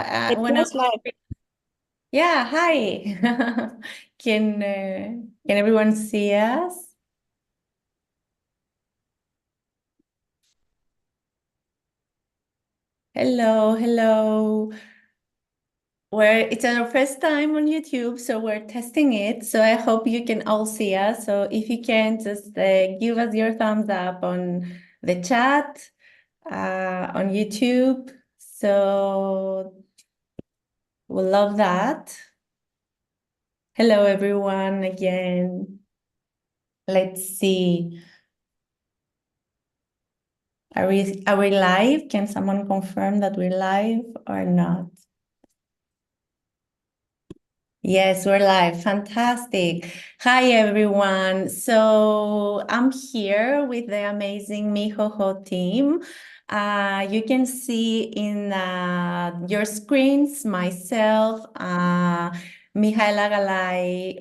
It when feels like yeah, hi. Can everyone see us? Hello, hello. It's our first time on YouTube, so we're testing it. So I hope you can all see us. So if you can, just give us your thumbs up on the chat on YouTube. So we'll love that. Hello, everyone, again. Let's see. Are we live? Can someone confirm that we're live or not? Yes, we're live. Fantastic. Hi, everyone. So I'm here with the amazing Mihoho team. You can see in your screens myself, Mihaela Galay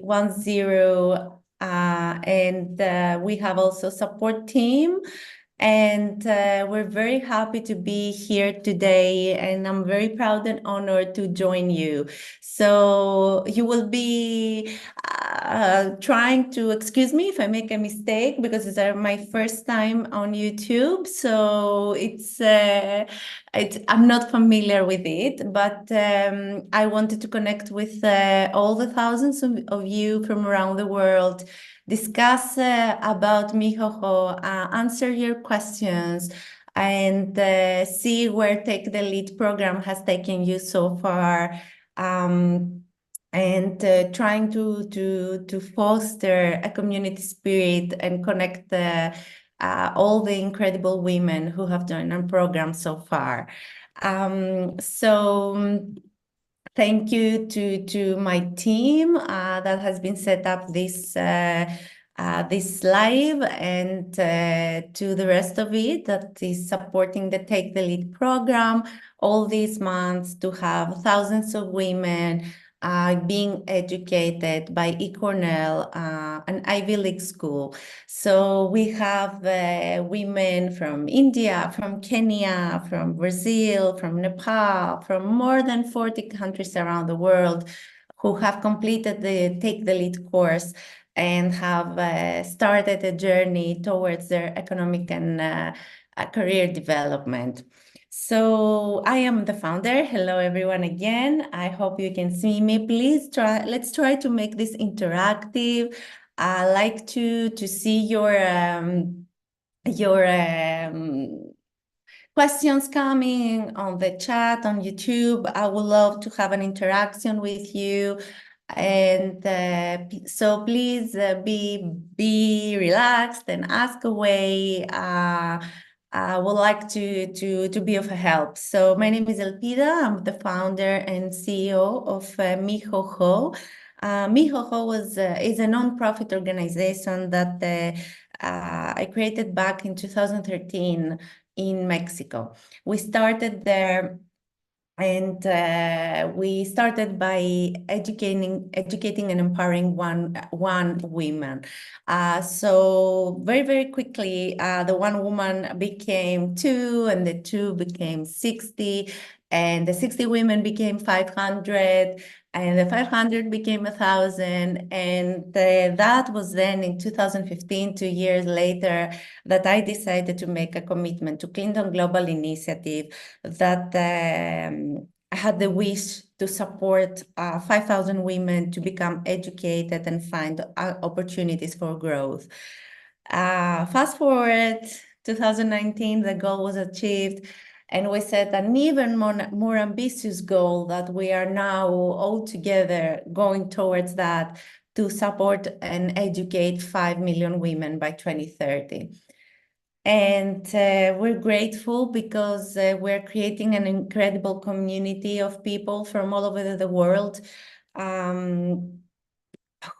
10, and we have also support team. And we're very happy to be here today, and I'm very proud and honored to join you. So you will be trying to excuse me if I make a mistake because it's my first time on YouTube. So I'm not familiar with it, but I wanted to connect with all the thousands of you from around the world, discuss about Mihoho, answer your questions, and see where Take the Lead program has taken you so far, and trying to foster a community spirit and connect all the incredible women who have joined our program so far. Thank you to my team that has been set up this live, and to the rest of it that is supporting the Take the Lead program all these months to have thousands of women being educated by eCornell, an Ivy League school. So we have women from India, from Kenya, from Brazil, from Nepal, from more than 40 countries around the world who have completed the Take the Lead course and have started a journey towards their economic and career development. So I am the founder. Hello, everyone again. I hope you can see me. Let's try to make this interactive. I like to see your questions coming on the chat on YouTube. I would love to have an interaction with you. And so please be relaxed and ask away. I would like to be of help. So my name is Elpida. I'm the founder and CEO of Mihoho. Mihoho is a nonprofit organization that I created back in 2013 in Mexico. We started there, and we started by educating and empowering one woman. So very quickly, the one woman became two, and the two became 60, and the 60 women became 500, and the 500 became 1,000, and that was then in 2015, 2 years later, that I decided to make a commitment to Clinton Global Initiative that I had the wish to support 5,000 women to become educated and find opportunities for growth. Fast forward 2019, the goal was achieved, and we set an even more ambitious goal that we are now all together going towards that, to support and educate 5 million women by 2030. And we're grateful because we're creating an incredible community of people from all over the world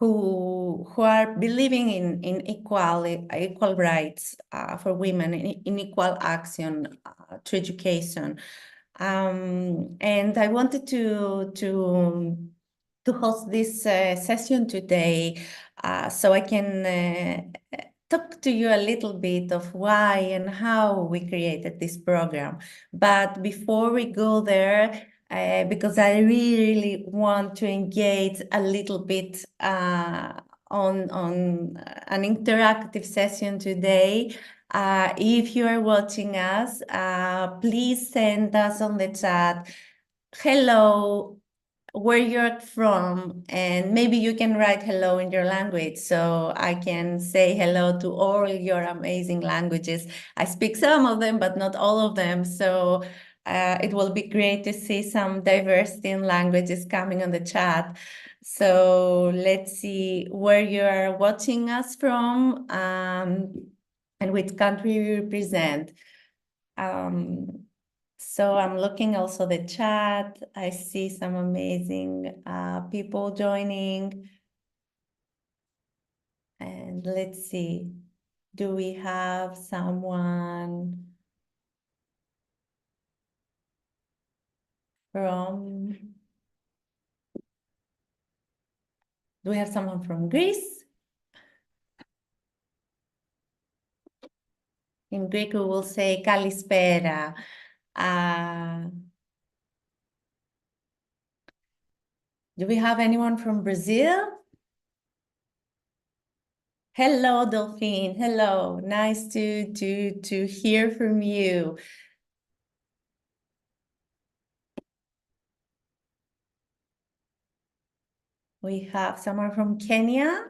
who are believing in equal rights for women, in equal action to education. And I wanted to host this session today so I can talk to you a little bit of why and how we created this program. But before we go there, because I really want to engage a little bit on an interactive session today. If you are watching us, please send us on the chat, hello, where you're from, and maybe you can write hello in your language so I can say hello to all your amazing languages. I speak some of them, but not all of them. So it will be great to see some diversity in languages coming on the chat. So let's see where you are watching us from and which country you represent. So I'm looking also the chat. I see some amazing people joining. And let's see, do we have someone from, do we have someone from Greece? In Greek, we will say kalispera. Do we have anyone from Brazil? Hello, Delphine. Hello. Nice to hear from you. We have someone from Kenya.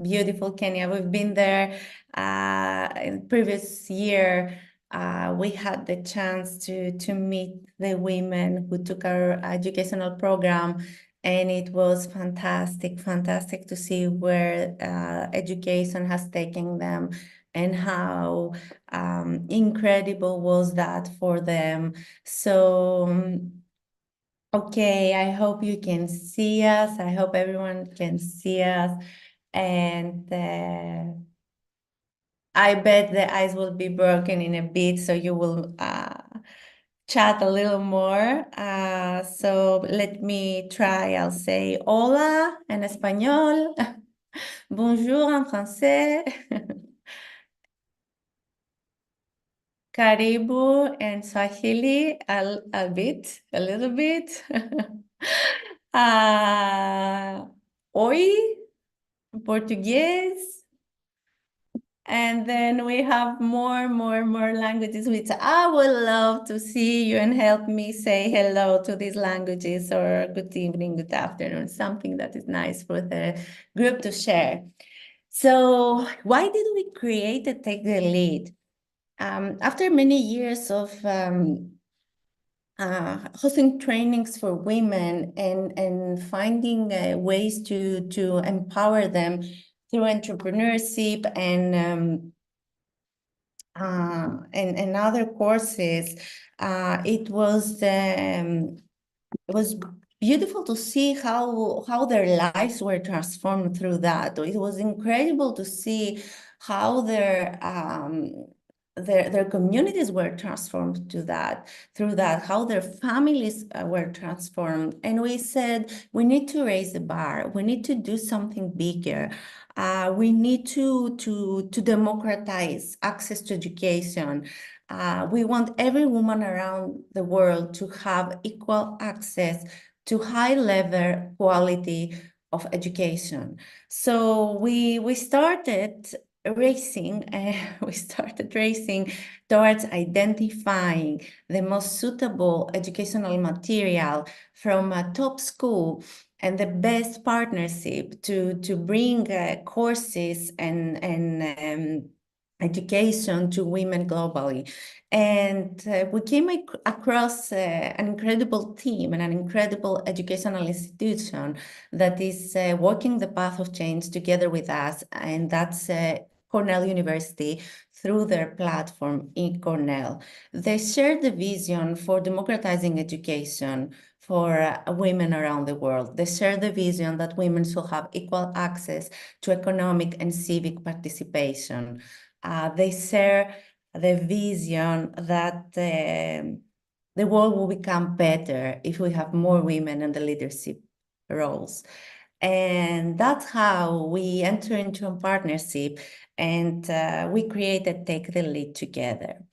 Beautiful Kenya. We've been there in previous year. We had the chance to meet the women who took our educational program, and it was fantastic to see where education has taken them and how incredible was that for them. So okay, I hope you can see us. I hope everyone can see us. And I bet the ice will be broken in a bit, so you will chat a little more. So let me try. I'll say hola en español, bonjour en français, karibu en Swahili a little bit. Oi, Portuguese. And then we have more languages, which I would love to see you and help me say hello to these languages, or good evening, good afternoon, something that is nice for the group to share. So why did we create a Take the Lead? After many years of hosting trainings for women and finding ways to empower them through entrepreneurship and other courses, it was beautiful to see how their lives were transformed through that. It was incredible to see how their communities were transformed through that, how their families were transformed. And we said, we need to raise the bar. We need to do something bigger. We need to democratize access to education. We want every woman around the world to have equal access to high level quality of education. So we started racing towards identifying the most suitable educational material from a top school and the best partnership to bring courses and education to women globally. And we came across an incredible team and an incredible educational institution that is walking the path of change together with us, and that's Cornell University through their platform in Cornell. They share the vision for democratizing education for women around the world. They share the vision that women should have equal access to economic and civic participation. They share the vision that the world will become better if we have more women in the leadership roles. And that's how we enter into a partnership, and we created Take the Lead together.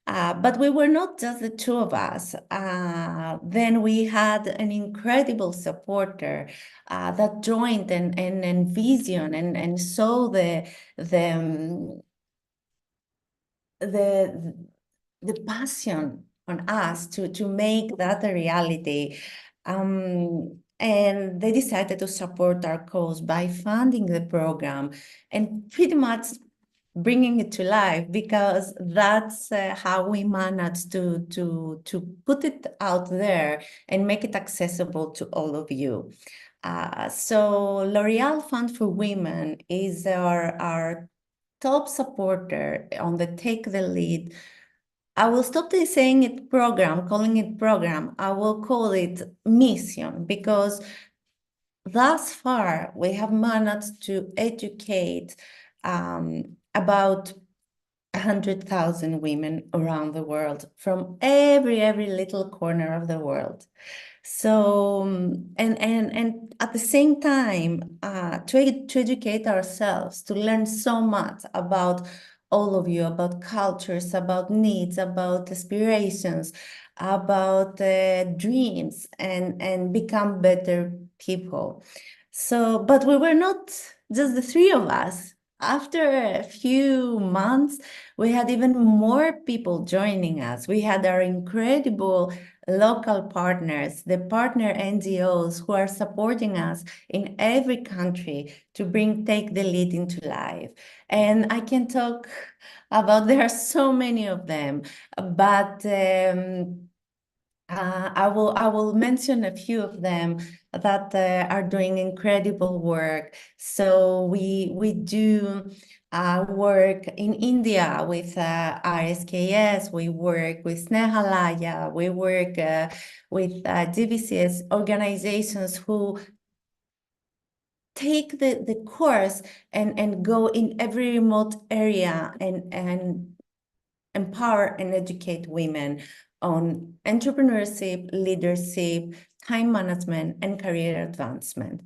But we were not just the two of us. Then we had an incredible supporter that joined and vision and saw the um, the the passion on us to make that a reality. And they decided to support our cause by funding the program and pretty much bringing it to life, because that's how we managed to put it out there and make it accessible to all of you. So L'Oreal Fund for Women is our top supporter on the Take the Lead. I will stop saying it program, calling it program. I will call it mission, because thus far we have managed to educate about 100,000 women around the world, from every little corner of the world. So, and at the same time, to educate ourselves, to learn so much about all of you, about cultures, about needs, about aspirations, about dreams, and become better people. So, but we were not just the three of us. After a few months, we had even more people joining us. We had our incredible local partners, the partner NGOs who are supporting us in every country to take the lead into life. And I can talk about, there are so many of them, but I will mention a few of them that are doing incredible work. So we do work in India with RSKS, we work with Snehalaya, we work with GVCS organizations who take the course and go in every remote area and empower and educate women on entrepreneurship, leadership, time management, and career advancement.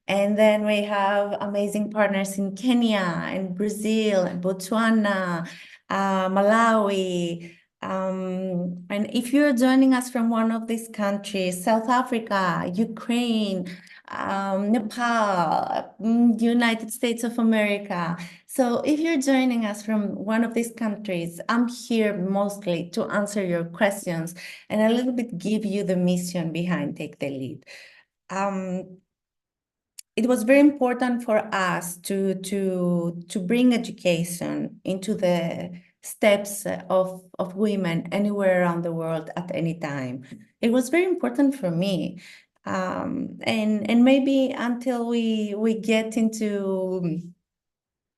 And then we have amazing partners in Kenya and Brazil and Botswana, Malawi. And if you're joining us from one of these countries, South Africa, Ukraine, Nepal, United States of America. So if you're joining us from one of these countries, I'm here mostly to answer your questions and a little bit give you the mission behind Take the Lead. It was very important for us to bring education into the steps of women anywhere around the world at any time. It was very important for me. And maybe until we get into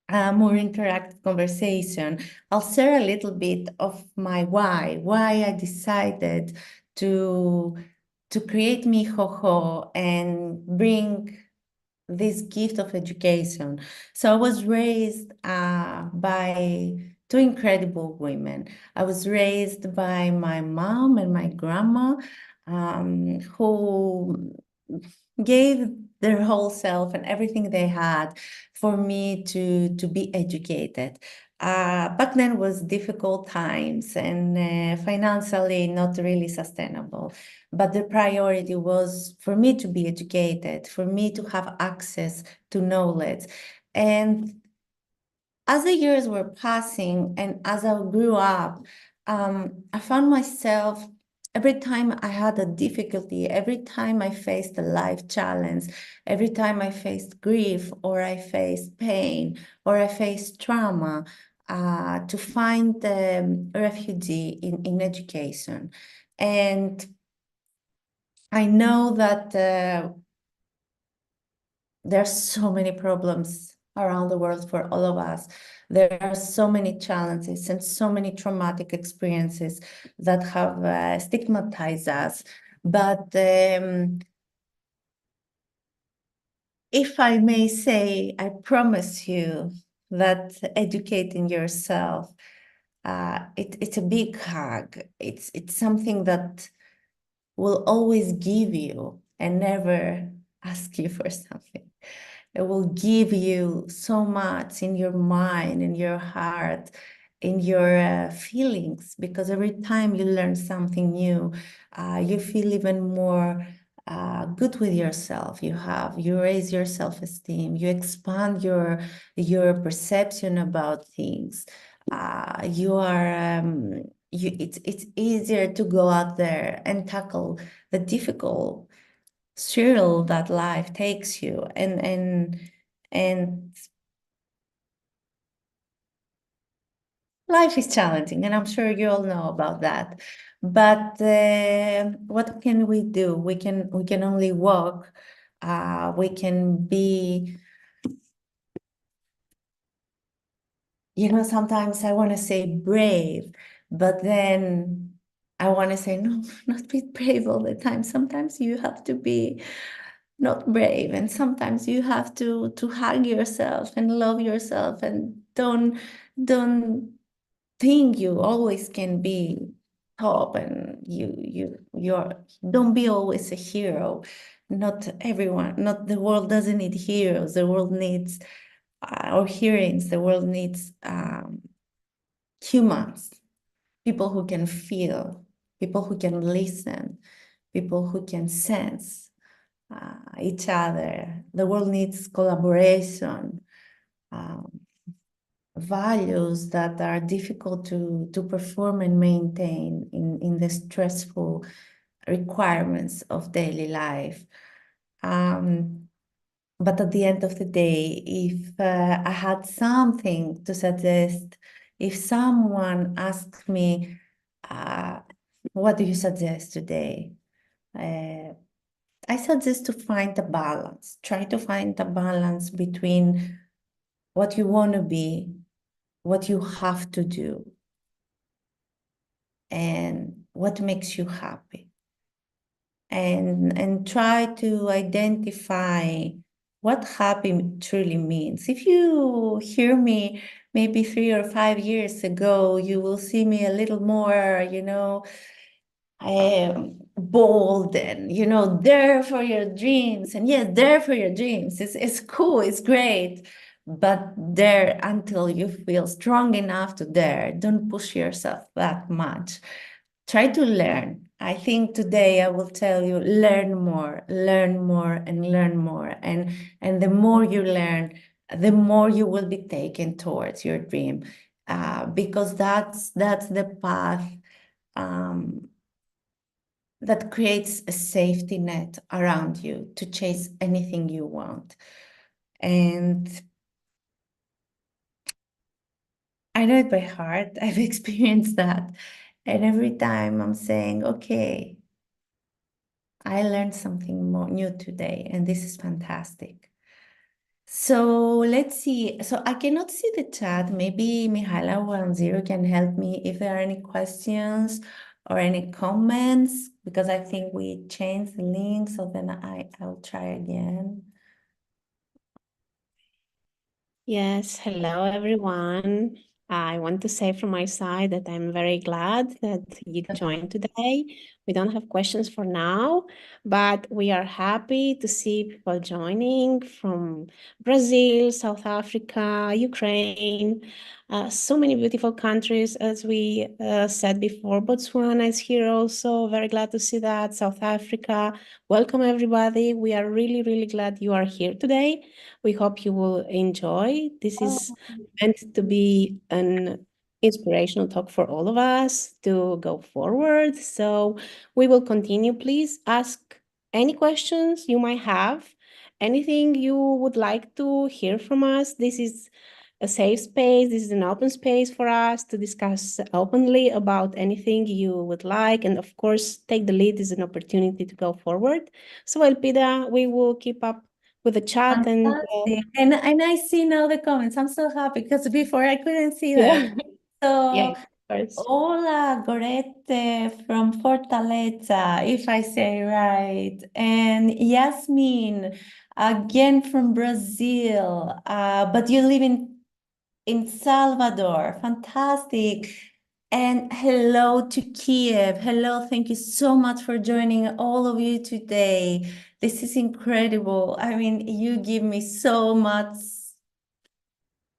a more interactive conversation, I'll share a little bit of my why I decided to create Mexoxo and bring this gift of education. So I was raised by two incredible women. I was raised by my mom and my grandma, who gave their whole self and everything they had for me to be educated. Back then was difficult times and financially not really sustainable. But the priority was for me to be educated, for me to have access to knowledge. And as the years were passing and as I grew up, I found myself every time I had a difficulty, every time I faced a life challenge, every time I faced grief or I faced pain or I faced trauma, to find refugee in education. And I know that there are so many problems around the world for all of us. There are so many challenges and so many traumatic experiences that have stigmatized us. But if I may say, I promise you that educating yourself, it's a big hug. It's something that will always give you and never ask you for something. It will give you so much in your mind, in your heart. in your feelings, because every time you learn something new, you feel even more good with yourself. You raise your self-esteem, you expand your perception about things. It's easier to go out there and tackle the difficult struggle that life takes you, and life is challenging, and I'm sure you all know about that. But what can we do? We can only walk. We can be, sometimes I want to say brave, but then I want to say no, not be brave all the time. Sometimes you have to be not brave, and sometimes you have to hug yourself and love yourself, and don't think you always can be top, and you're don't be always a hero. Not everyone, not the world doesn't need heroes. The world needs or heroines. The world needs humans, people who can feel, people who can listen, people who can sense each other. The world needs collaboration, um, values that are difficult to perform and maintain in the stressful requirements of daily life. But at the end of the day, if I had something to suggest, if someone asked me, uh, what do you suggest today? I suggest to find a balance. Try to find a balance between what you want to be, what you have to do, and what makes you happy. And try to identify what happy truly means. If you hear me maybe 3 or 5 years ago, you will see me a little more, bold and, there for your dreams. And yes, there for your dreams. It's cool, it's great. But there until you feel strong enough to dare. Don't push yourself that much. Try to learn. I think today I will tell you, learn more, and learn more. And the more you learn, the more you will be taken towards your dream. Because that's the path that creates a safety net around you to chase anything you want. And I know it by heart. I've experienced that. And every time I'm saying, okay, I learned something more new today, and this is fantastic. So let's see. So I cannot see the chat. Maybe Mihaela 10 can help me if there are any questions or any comments, because I think we changed the link. So then I'll try again. Yes, hello everyone. I want to say from my side that I'm very glad that you joined today. We don't have questions for now, but we are happy to see people joining from Brazil, South Africa, Ukraine, so many beautiful countries, as we said before. Botswana is here also. Very glad to see that. South Africa. Welcome, everybody. We are really, really glad you are here today. We hope you will enjoy. This is meant to be an inspirational talk for all of us to go forward. So we will continue. Please ask any questions you might have, anything you would like to hear from us. This is a safe space. This is an open space for us to discuss openly about anything you would like. And of course, take the lead is an opportunity to go forward. So Elpida, we will keep up with the chat and Fantastic. And I see now the comments. I'm so happy because before I couldn't see that. yeah, yeah, So of course. hola, Gorete from Fortaleza, if I say right. And Yasmin, again from Brazil. But you live in Salvador. Fantastic. And hello to Kiev. Hello, thank you so much for joining all of you today. This is incredible. I mean, you give me so much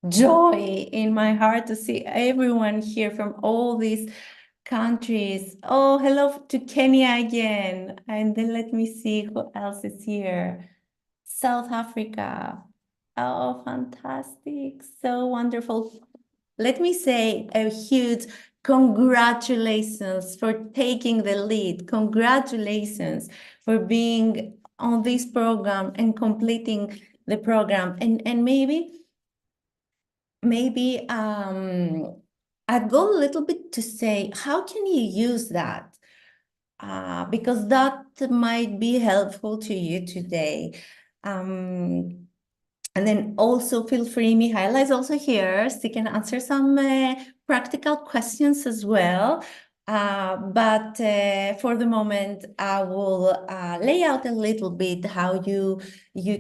joy in my heart to see everyone here from all these countries. Oh, hello to Kenya again. And then let me see who else is here. South Africa. Oh, fantastic. So wonderful. Let me say a huge congratulations for taking the lead. Congratulations for being on this program and completing the program. And maybe I'd go a little bit to say, how can you use that? Because that might be helpful to you today. And then also feel free, Mihaela is also here. She can answer some practical questions as well. But for the moment, I will lay out a little bit how you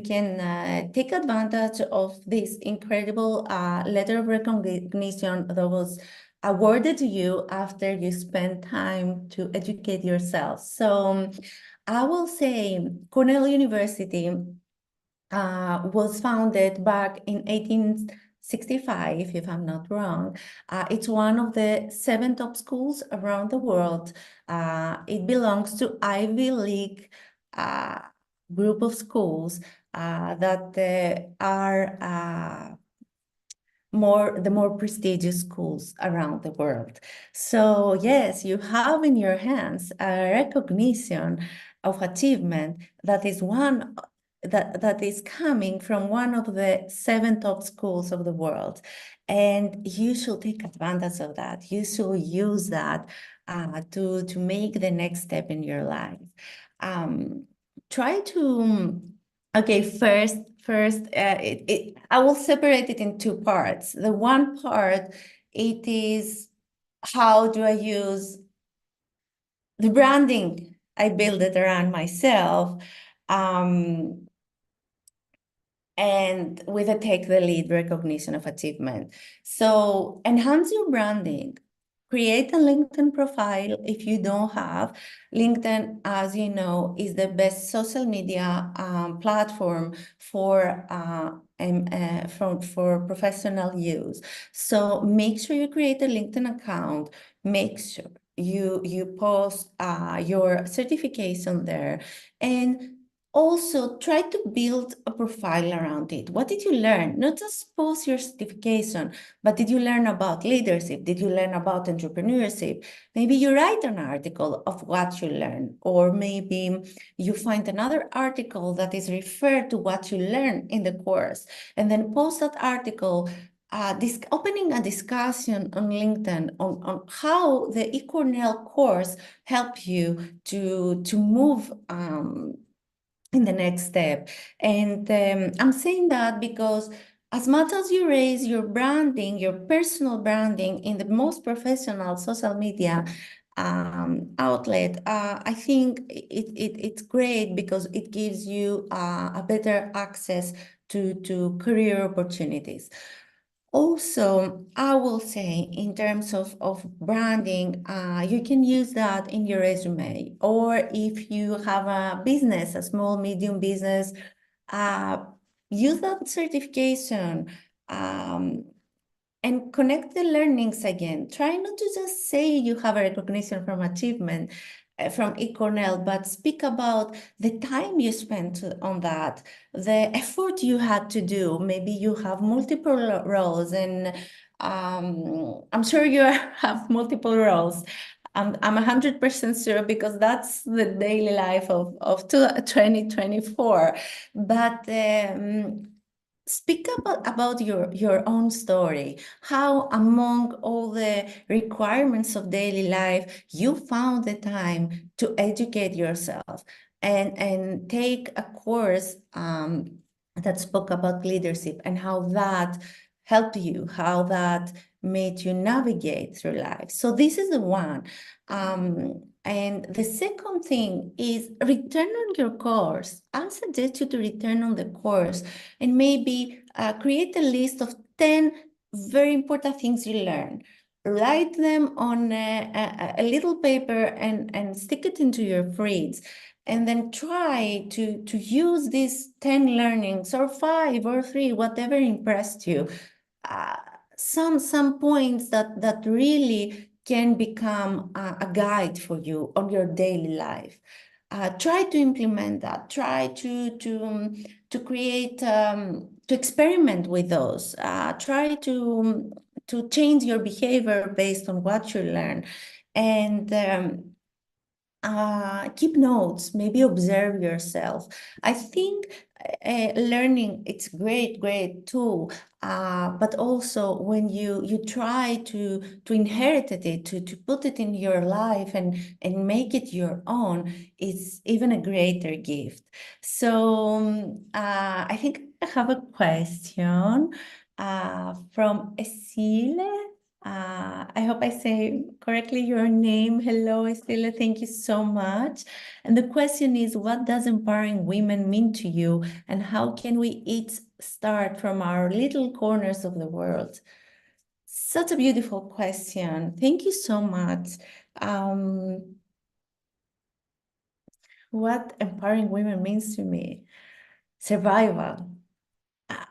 can take advantage of this incredible letter of recognition that was awarded to you after you spent time to educate yourself. So I will say Cornell University was founded back in 1865, if I'm not wrong. It's one of the 7 top schools around the world. It belongs to Ivy League group of schools that are the more prestigious schools around the world. So yes, you have in your hands a recognition of achievement that is that is coming from one of the 7 top schools of the world. And you should take advantage of that. You should use that to make the next step in your life. Try to, okay, first, I will separate it in 2 parts. The one part, it is how do I use the branding? I build it around myself. And with a take the lead recognition of achievement. So enhance your branding. Create a LinkedIn profile if you don't have. LinkedIn, as you know, is the best social media platform for professional use. So make sure you create a LinkedIn account. Make sure you post your certification there, and also try to build a profile around it. What did you learn? Not just post your certification, but did you learn about leadership? Did you learn about entrepreneurship? Maybe you write an article of what you learned, or maybe you find another article that is referred to what you learned in the course, and then post that article, opening a discussion on LinkedIn on how the eCornell course helped you to move in the next step. And I'm saying that because as much as you raise your branding, your personal branding in the most professional social media outlet, I think it's great because it gives you a better access to career opportunities. Also, I will say in terms of branding, you can use that in your resume, or if you have a business, a small, medium business, use that certification and connect the learnings again. Try not to just say you have a recognition from achievement from eCornell, but speak about the time you spent on that, the effort you had to do. Maybe you have multiple roles, and I'm sure you have multiple roles. I'm 100% sure because that's the daily life of 2024. But speak about your own story, how among all the requirements of daily life, you found the time to educate yourself and take a course that spoke about leadership, and how that helped you, how that made you navigate through life. So this is the one. And the second thing is return on your course. I suggest you to return on the course and maybe create a list of 10 very important things you learn. Write them on a little paper and stick it into your fridge. And then try to use these 10 learnings, or 5 or 3, whatever impressed you, some points that really can become a guide for you on your daily life. Try to implement that. Try to create to experiment with those. Try to change your behavior based on what you learn, and keep notes, maybe observe yourself. I think learning, it's great tool, but also when you try to inherit it, to put it in your life and make it your own, it's even a greater gift. So I think I have a question from Esile. I hope I say correctly your name. Hello, Estela. Thank you so much. And the question is, what does empowering women mean to you? And how can we each start from our little corners of the world? Such a beautiful question. Thank you so much. What empowering women means to me? Survival.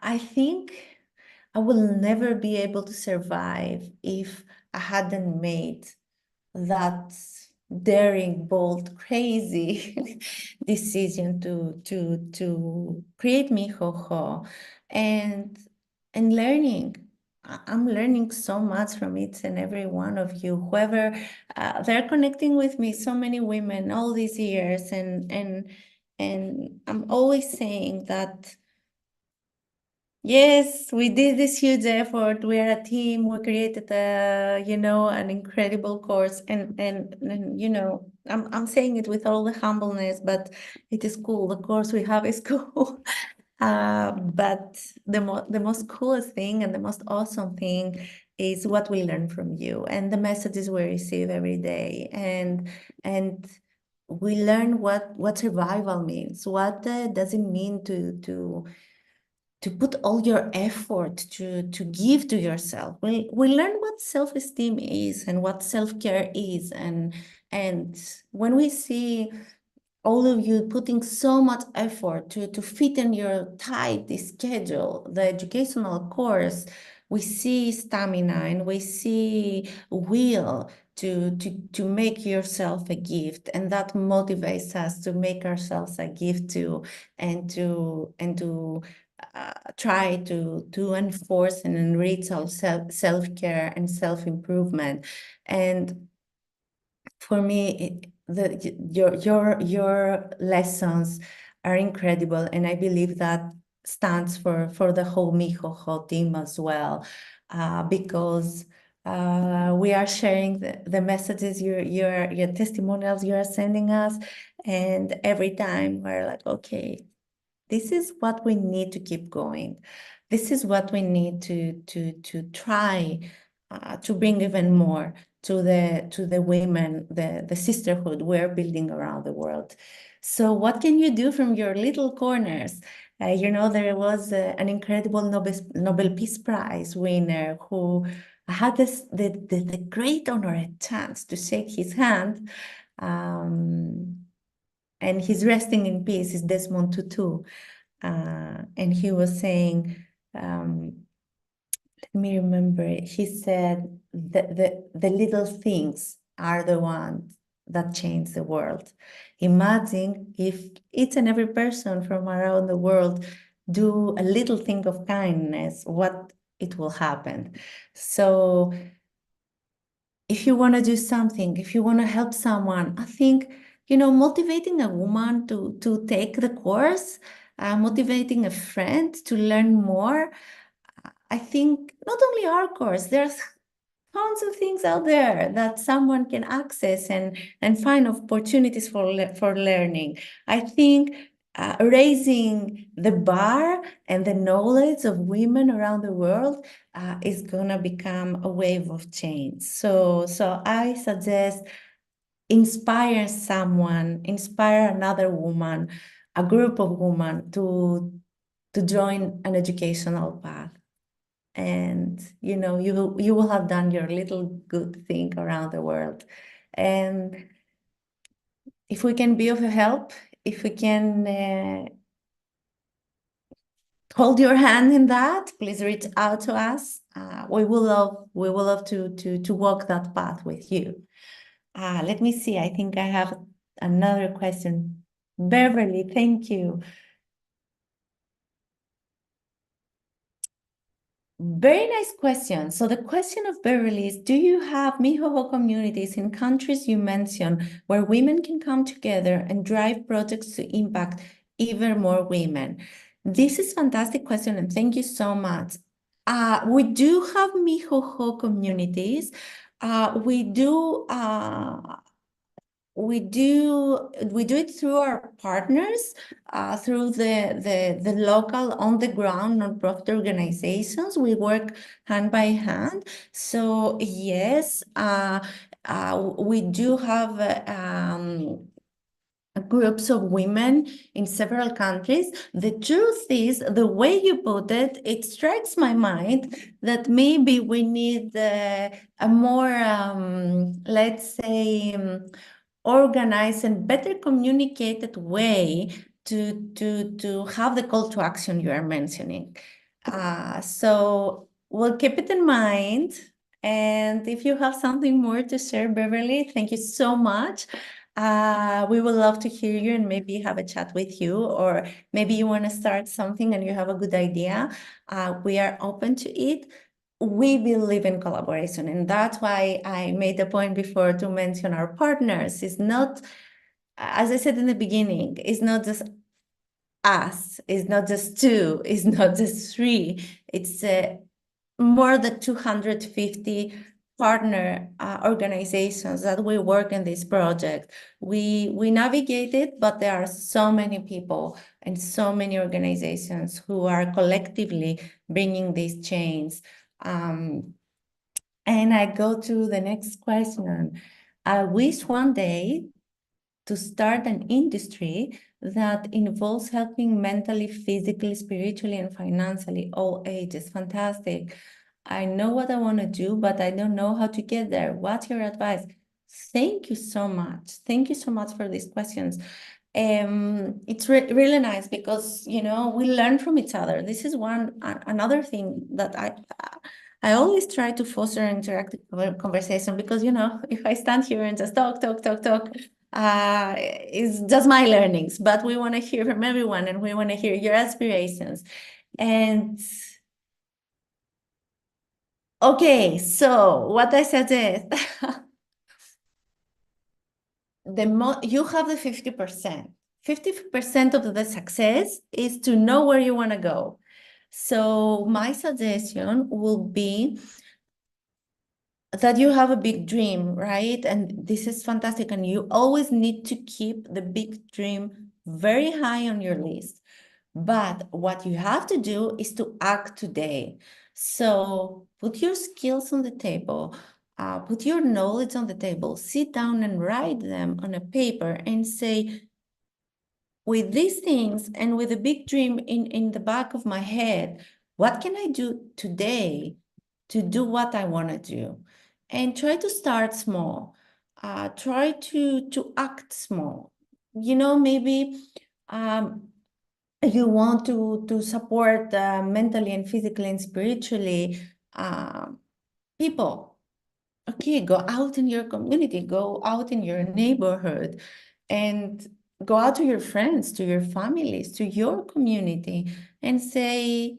I think I will never be able to survive if I hadn't made that daring, bold, crazy decision to create Mexoxo, and learning. I'm learning so much from each and every one of you. Whoever they're connecting with me, so many women all these years, and I'm always saying that. Yes, we did this huge effort. We are a team. We created an incredible course, and I'm saying it with all the humbleness, but it is cool. The course we have is cool. But the most coolest thing and the most awesome thing is what we learn from you and the messages we receive every day, and we learn what survival means. What does it mean to put all your effort to give to yourself. We learn what self-esteem is and what self-care is, and when we see all of you putting so much effort to fit in your tight schedule, the educational course, we see stamina and we see will to make yourself a gift, and that motivates us to make ourselves a gift too, and to try to enforce and enrich our self-care and self-improvement. And for me, your lessons are incredible, and I believe that stands for the whole Mexoxo team as well, because we are sharing the messages, your testimonials you are sending us, and every time we're like, okay, this is what we need to keep going. This is what we need to try to bring even more to the women, the sisterhood we're building around the world. So what can you do from your little corners? There was an incredible Nobel Peace Prize winner who had the great honor and chance to shake his hand, and he's resting in peace, is Desmond Tutu. And he was saying, let me remember, he said the little things are the ones that change the world. Imagine if each and every person from around the world do a little thing of kindness, what it will happen. So if you want to do something, if you want to help someone, I think, motivating a woman to take the course, motivating a friend to learn more. I think not only our course, there's tons of things out there that someone can access and find opportunities for learning. I think raising the bar and the knowledge of women around the world is gonna become a wave of change. So I suggest inspire someone, inspire another woman, a group of women to join an educational path. And you will have done your little good thing around the world. And if we can be of help, if we can hold your hand in that. Please reach out to us. We will love to walk that path with you. Let me see. I think I have another question. Beverly, thank you. Very nice question. So the question of Beverly is, do you have Mihoho communities in countries you mentioned where women can come together and drive projects to impact even more women? This is a fantastic question, and thank you so much. We do have Mihoho communities. We do it through our partners, through the local on the ground nonprofit organizations. We work hand by hand. So yes, we do have groups of women in several countries. The truth is, the way you put it, it strikes my mind that maybe we need a more, let's say, organized and better communicated way to have the call to action you are mentioning. So we'll keep it in mind. And if you have something more to share, Beverly, thank you so much. We would love to hear you and maybe have a chat with you, or maybe you want to start something and you have a good idea. We are open to it. We believe in collaboration, and that's why I made the point before to mention our partners. It's not, as I said in the beginning, it's not just us, it's not just two, it's not just three, it's more than 250 partner organizations that we work in this project. We navigate it, but there are so many people and so many organizations who are collectively bringing these change. And I go to the next question. I wish one day to start an industry that involves helping mentally, physically, spiritually, and financially all ages. Fantastic. I know what I want to do, but I don't know how to get there. What's your advice? Thank you so much. Thank you so much for these questions. It's really nice because, you know, we learn from each other. This is another thing that I always try to foster an interactive conversation, because, you know, if I stand here and just talk, it's just my learnings, but we want to hear from everyone and we want to hear your aspirations. And okay, so what I suggest, you have the 50%. 50% of the success is to know where you want to go. So my suggestion will be that you have a big dream, right? And this is fantastic. And you always need to keep the big dream very high on your list. But what you have to do is to act today. So put your skills on the table, put your knowledge on the table, sit down and write them on a paper and say, with these things and with a big dream in the back of my head, what can I do today to do what I want to do? And try to start small. Try to act small. You know, maybe you want to support mentally and physically and spiritually people. Okay, go out in your community, go out in your neighborhood, and go out to your friends, to your families, to your community, and say,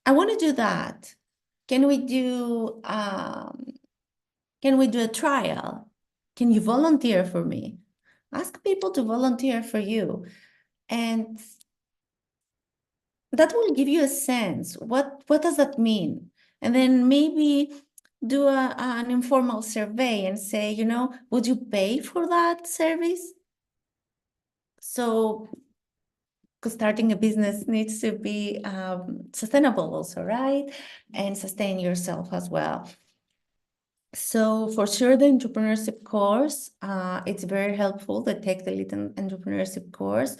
I want to do that. Can we do a trial? Can you volunteer for me? Ask people to volunteer for you. And that will give you a sense. What does that mean? And then maybe do an informal survey and say, you know, would you pay for that service? So, because starting a business needs to be sustainable also, right? And sustain yourself as well. So for sure, the entrepreneurship course, it's very helpful, the Take the Lead entrepreneurship course.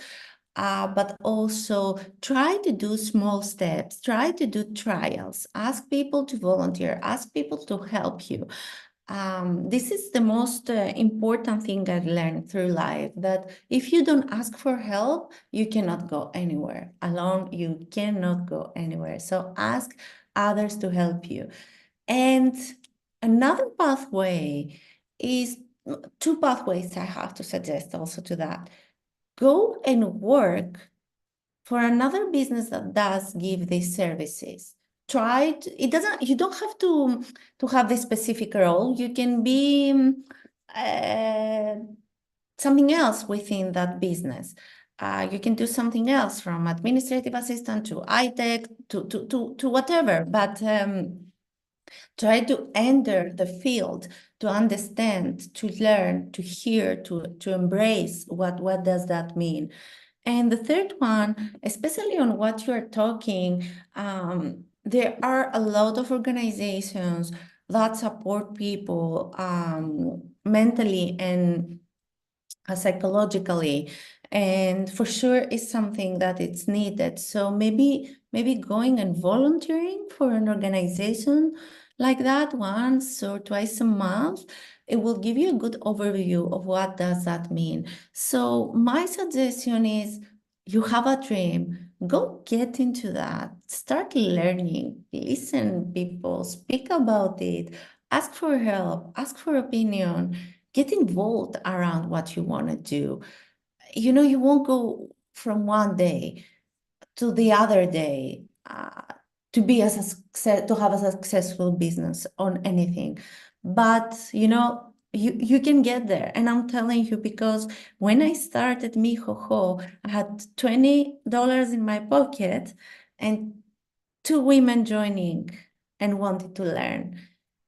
But also try to do small steps, try to do trials, ask people to volunteer, ask people to help you. This is the most important thing I've learned through life, that if you don't ask for help, you cannot go anywhere. Alone, you cannot go anywhere. So ask others to help you. And another pathway is two pathways I have to suggest also to that. Go and work for another business that does give these services. Try to, it doesn't, you don't have to have the specific role. You can be uh, something else within that business. You can do something else, from administrative assistant to iTech to whatever, but try to enter the field, to understand, to learn, to hear, to embrace what does that mean. And the third one, especially on what you're talking, there are a lot of organizations that support people mentally and psychologically, and for sure is something that it's needed. So maybe going and volunteering for an organization like that once or twice a month, it will give you a good overview of what does that mean. So my suggestion is, you have a dream, go get into that, start learning, listen people, speak about it, ask for help, ask for opinion, get involved around what you want to do. You won't go from one day to the other day to be a success, to have a successful business on anything. But you can get there. And I'm telling you, because when I started Mijojo, I had $20 in my pocket and two women joining and wanted to learn.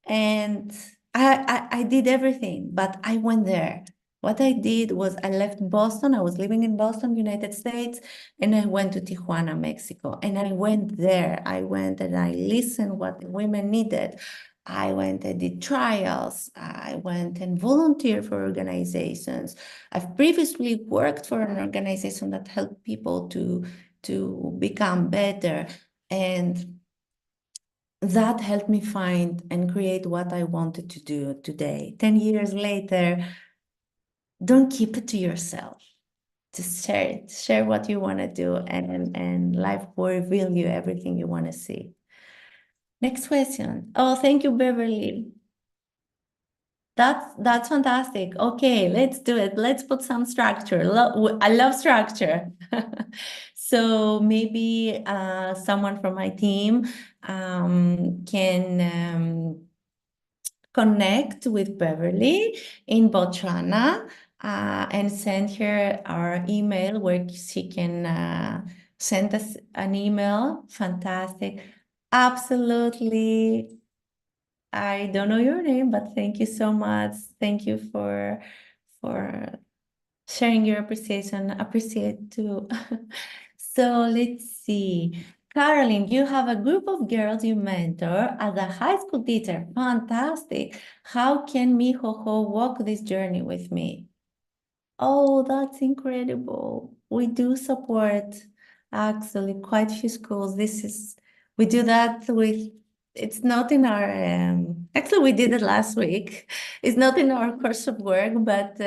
And I did everything, but I went there. What I did was, I left Boston. I was living in Boston, United States, and I went to Tijuana, Mexico. And I went there. I went and I listened what the women needed. I went and did trials. I went and volunteered for organizations. I've previously worked for an organization that helped people to become better. And that helped me find and create what I wanted to do today. 10 years later, don't keep it to yourself. Just share it. Share what you want to do, and life will reveal you everything you want to see. Next question. Oh, thank you, Beverly. That's fantastic. Okay, let's do it. Let's put some structure. I love structure. So maybe someone from my team can connect with Beverly in Botswana and send her our email where she can send us an email. Fantastic. Absolutely. I don't know your name, but thank you so much. Thank you for sharing your appreciation. Appreciate too. So let's see. Caroline, you have a group of girls you mentor as a high school teacher. Fantastic. How can Mijojo walk this journey with me? Oh, that's incredible. We do support actually quite a few schools. We do that with, it's not in our, actually we did it last week. It's not in our course of work, but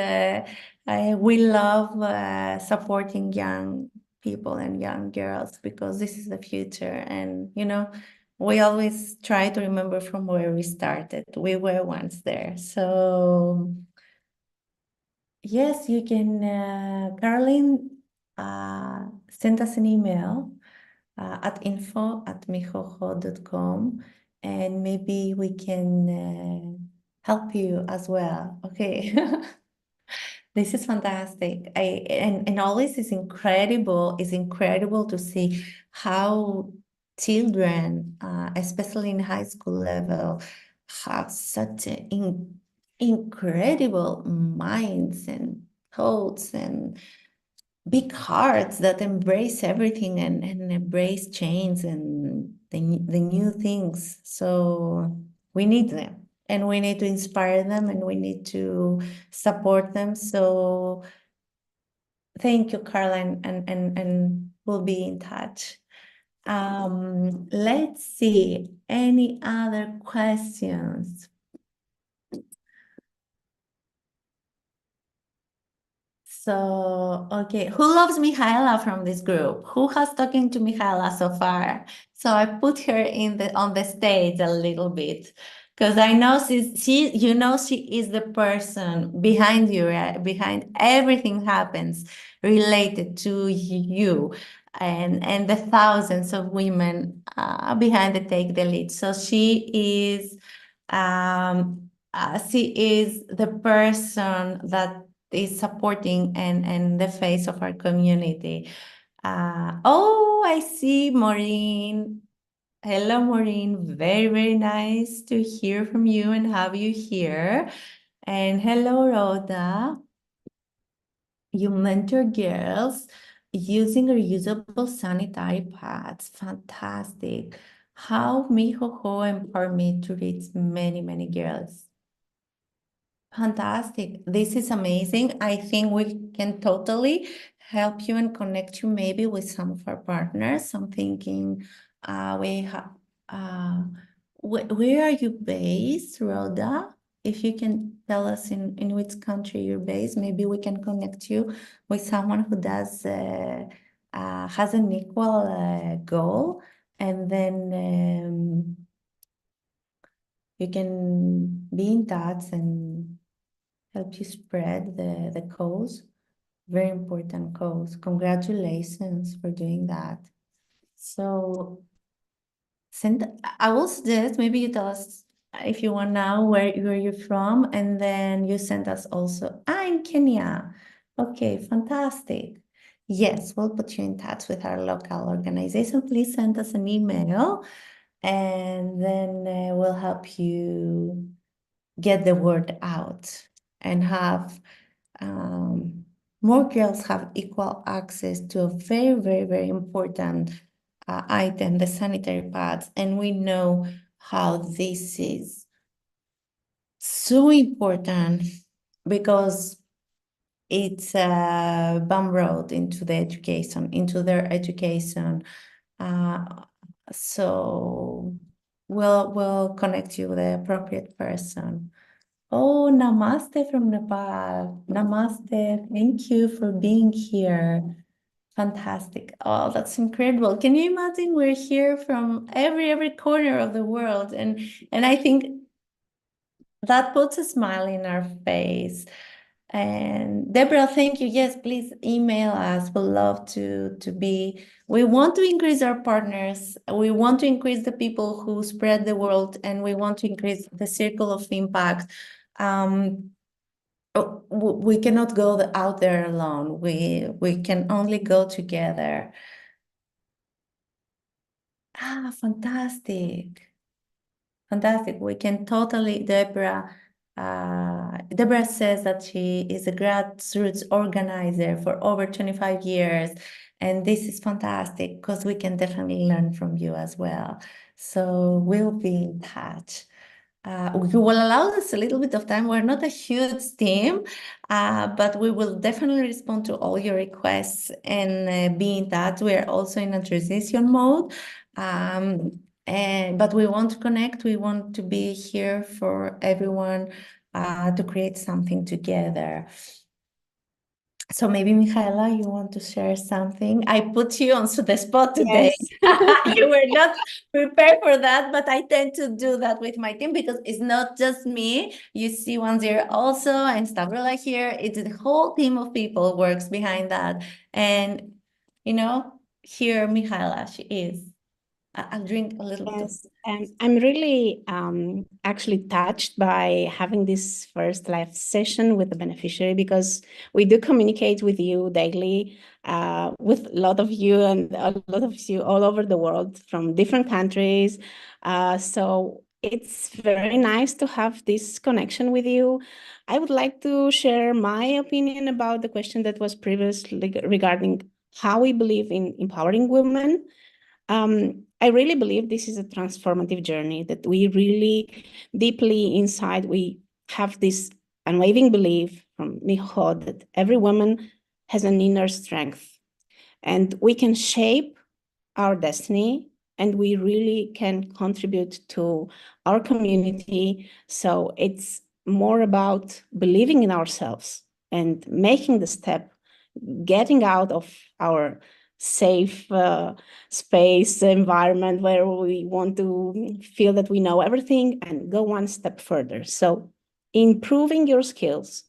we love supporting young people and young girls, because this is the future. And, we always try to remember from where we started. We were once there. So yes, you can, Caroline, send us an email at info@mijojo.com, and maybe we can help you as well. Okay. This is fantastic. And always is incredible. It's incredible to see how children, especially in high school level, have such incredible minds and thoughts and big hearts that embrace everything and embrace change and the new things. So we need them, and we need to inspire them, and we need to support them. So thank you, Caroline, and we'll be in touch. Let's see, any other questions? So, okay, who loves Michaela from this group? Who has talking to Michaela so far? So I put her on the stage a little bit because I know she is the person behind you, right? Behind everything happens related to you and the thousands of women behind the Take the Lead. So she is the person that is supporting and the face of our community. Oh, I see Maureen. Hello, Maureen. Very, very nice to hear from you and have you here. And hello, Rhoda. You mentor girls using reusable sanitary pads. Fantastic. How Mihoho empowered me to reach many, many girls. Fantastic. This is amazing. I think we can totally help you and connect you maybe with some of our partners. I'm thinking we have where are you based, Rhoda? If you can tell us in which country you're based, maybe we can connect you with someone who does has an equal goal, and then you can be in touch and help you spread the cause. Very important cause. Congratulations for doing that. So I will suggest maybe you tell us if you want now where you're from, and then you send us also. In Kenya. Okay, fantastic. Yes, we'll put you in touch with our local organization. Please send us an email, and then we'll help you get the word out and have more girls have equal access to a very, very, very important item, the sanitary pads. And we know how this is so important because it's a bum road into the education, into their education. So we'll connect you with the appropriate person. Oh, namaste from Nepal. Namaste. Thank you for being here. Fantastic. Oh, that's incredible. Can you imagine we're here from every corner of the world, and I think that puts a smile in our face. And Deborah, thank you. Yes, please email us. We'd love to be. We want to increase our partners. We want to increase the people who spread the world, and we want to increase the circle of impact. We cannot go out there alone. We can only go together. Fantastic. Fantastic. We can totally, Deborah says that she is a grassroots organizer for over 25 years. And this is fantastic because we can definitely learn from you as well. So we'll be in touch. You will allow us a little bit of time. We're not a huge team, but we will definitely respond to all your requests and be in touch. We are also in a transition mode. But we want to connect. We want to be here for everyone to create something together. So maybe, Michaela, you want to share something? I put you on the spot today. Yes. You were not prepared for that, but I tend to do that with my team because it's not just me. You see Wanzir also and Stavrola here. It's the whole team of people works behind that. And, here, Michaela, she is. I'll drink a little bit. Yes, I'm really actually touched by having this first live session with the beneficiary because we do communicate with you daily, with a lot of you and a lot of you all over the world from different countries. So it's very nice to have this connection with you. I would like to share my opinion about the question that was previously regarding how we believe in empowering women. I really believe this is a transformative journey that we really deeply inside, we have this unwavering belief from Miho that every woman has an inner strength and we can shape our destiny and we really can contribute to our community. So it's more about believing in ourselves and making the step getting out of our safe space environment where we want to feel that we know everything and go one step further. So improving your skills,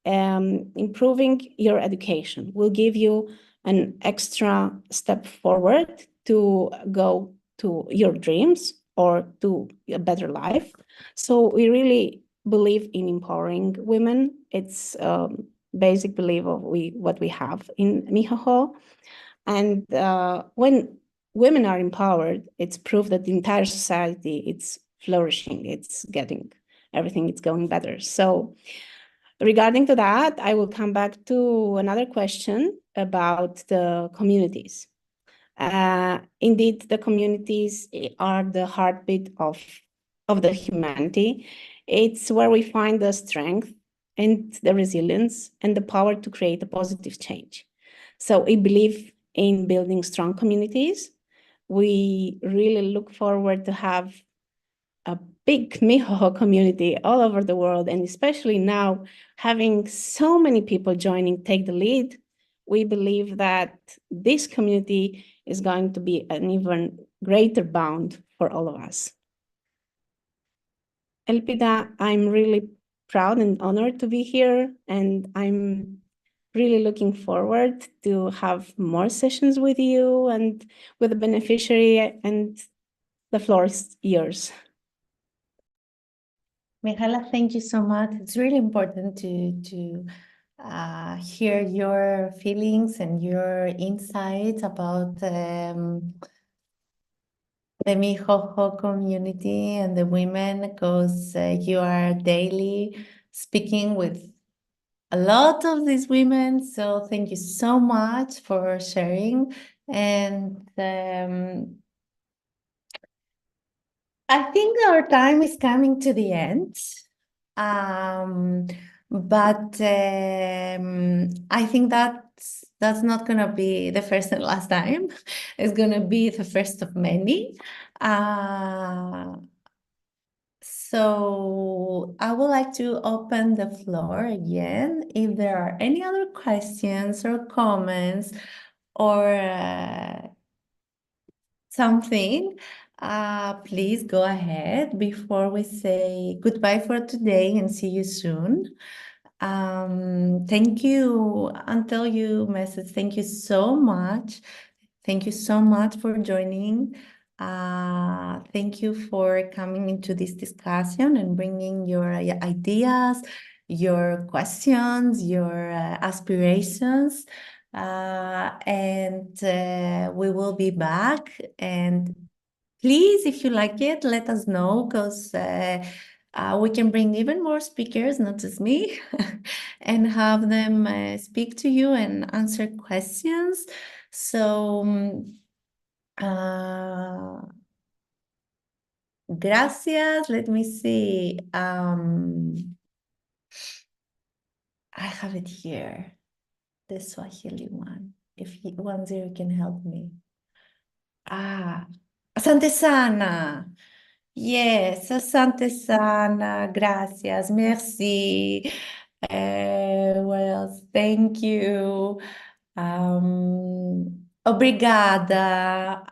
improving your education will give you an extra step forward to go to your dreams or to a better life. So we really believe in empowering women. It's basic belief of what we have in Mihoho. And when women are empowered, it's proof that the entire society it's flourishing, it's getting everything, it's going better. So regarding to that, I will come back to another question about the communities. Indeed, the communities are the heartbeat of the humanity. It's where we find the strength and the resilience and the power to create a positive change. So we believe in building strong communities. We really look forward to have a big Mihoho community all over the world, and especially now having so many people joining Take the Lead, we believe that this community is going to be an even greater bond for all of us. Elpida, I'm really proud and honored to be here, and I'm really looking forward to have more sessions with you and with the beneficiary, and the floor is yours. Mihaela, thank you so much. It's really important to hear your feelings and your insights about the Mihoho community and the women, because you are daily speaking with a lot of these women. So thank you so much for sharing. And I think our time is coming to the end. But I think that's not gonna be the first and last time. It's gonna be the first of many. So I would like to open the floor again. If there are any other questions or comments or something, please go ahead before we say goodbye for today and see you soon. Thank you. Until you message, thank you so much. Thank you so much for joining. Thank you for coming into this discussion and bringing your ideas, your questions, your aspirations. And we will be back. And please, if you like it, let us know, because we can bring even more speakers, not just me, and have them speak to you and answer questions. So, gracias. Let me see. I have it here, the Swahili one. If 10 can help me. Asante sana. Yes, asante sana. Gracias. Merci. What else? Thank you. Obrigada.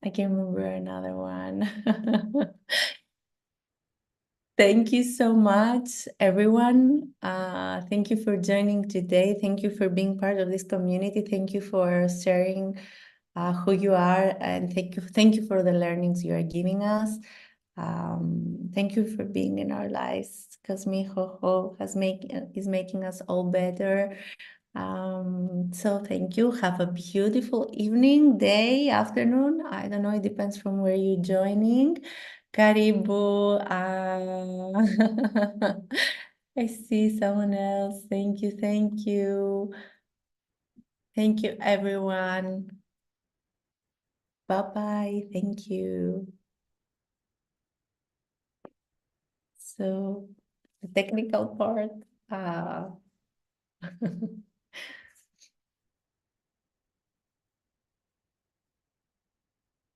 I can't remember another one. Thank you so much, everyone. Thank you for joining today. Thank you for being part of this community. Thank you for sharing who you are, and thank you for the learnings you are giving us. Thank you for being in our lives, because Mihoho is making us all better. So thank you. Have a beautiful evening, day, afternoon. I don't know, it depends from where you're joining. Karibu. I see someone else. Thank you, thank you. Thank you, everyone. Bye-bye. Thank you. So the technical part.